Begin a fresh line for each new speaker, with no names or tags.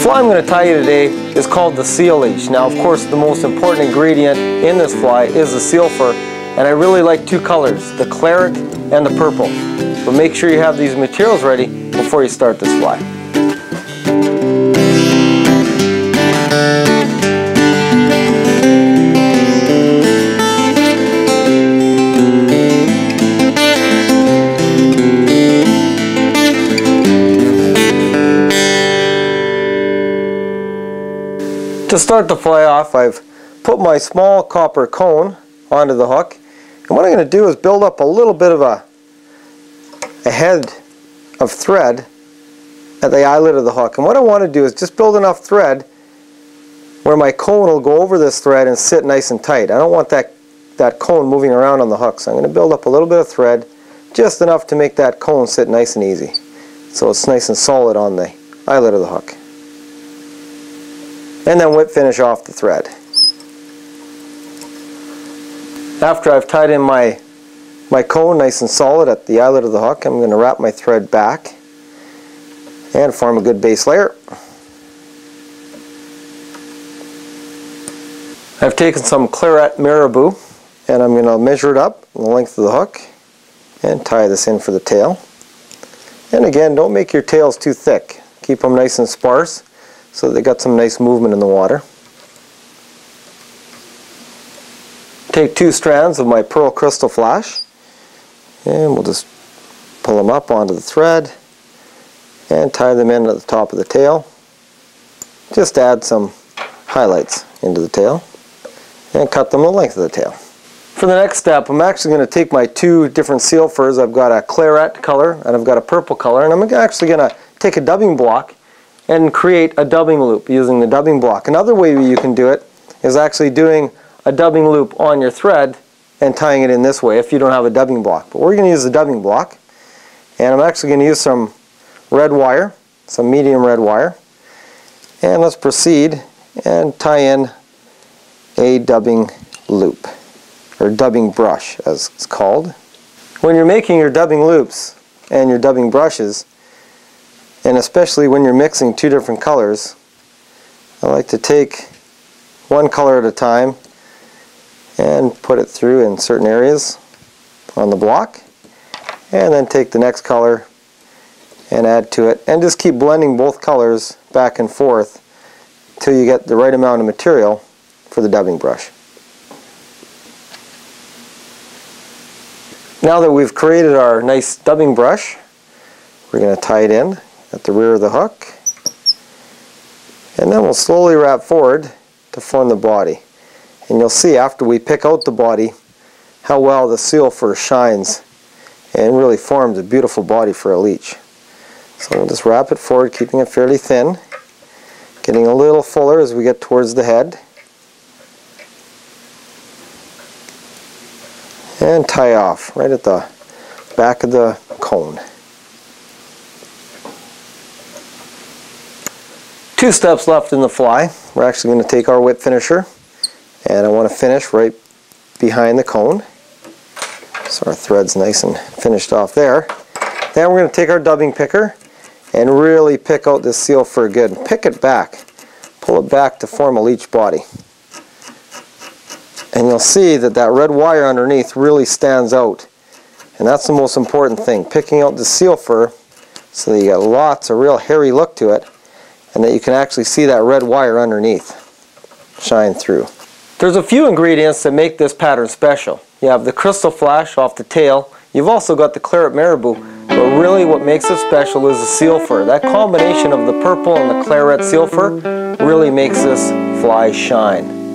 fly I'm going to tie you today is called the seal leech. Now, of course, the most important ingredient in this fly is the seal fur, and I really like two colors, the claret and the purple. But make sure you have these materials ready before you start this fly. To start the fly off, I've put my small copper cone onto the hook, and what I'm going to do is build up a little bit of a head of thread at the eyelid of the hook. And what I want to do is just build enough thread where my cone will go over this thread and sit nice and tight. I don't want that cone moving around on the hook, so I'm going to build up a little bit of thread, just enough to make that cone sit nice and easy, so it's nice and solid on the eyelid of the hook. And then whip finish off the thread. After I've tied in my cone nice and solid at the eyelid of the hook, I'm going to wrap my thread back and form a good base layer. I've taken some claret marabou and I'm going to measure it up the length of the hook and tie this in for the tail. And again, don't make your tails too thick. Keep them nice and sparse so that they got some nice movement in the water. Take 2 strands of my pearl crystal flash and we'll just pull them up onto the thread and tie them in at the top of the tail. Just add some highlights into the tail and cut them the length of the tail. For the next step, I'm actually going to take my 2 different seal furs. I've got a claret color and I've got a purple color, and I'm actually going to take a dubbing block and create a dubbing loop using the dubbing block. Another way you can do it is actually doing a dubbing loop on your thread and tying it in this way if you don't have a dubbing block. But we're going to use the dubbing block, and I'm actually going to use some red wire, some medium red wire, and let's proceed and tie in a dubbing loop, or dubbing brush as it's called. When you're making your dubbing loops and your dubbing brushes, and especially when you're mixing 2 different colors, I like to take one color at a time and put it through in certain areas on the block, and then take the next color and add to it, and just keep blending both colors back and forth till you get the right amount of material for the dubbing brush. Now that we've created our nice dubbing brush, we're going to tie it in at the rear of the hook, and then we'll slowly wrap forward to form the body. And you'll see after we pick out the body how well the seal fur shines and really forms a beautiful body for a leech. So we'll just wrap it forward, keeping it fairly thin, getting a little fuller as we get towards the head, and tie off right at the back of the cone. 2 steps left in the fly. We're actually going to take our whip finisher, and I want to finish right behind the cone, so our thread's nice and finished off there. Then we're going to take our dubbing picker and really pick out this seal fur good. Pick it back, pull it back to form a leech body. And you'll see that that red wire underneath really stands out, and that's the most important thing, picking out the seal fur so that you get lots of real hairy look to it, and that you can actually see that red wire underneath shine through. There's a few ingredients that make this pattern special. You have the crystal flash off the tail, you've also got the claret marabou, but really what makes it special is the seal fur. That combination of the purple and the claret seal fur really makes this fly shine.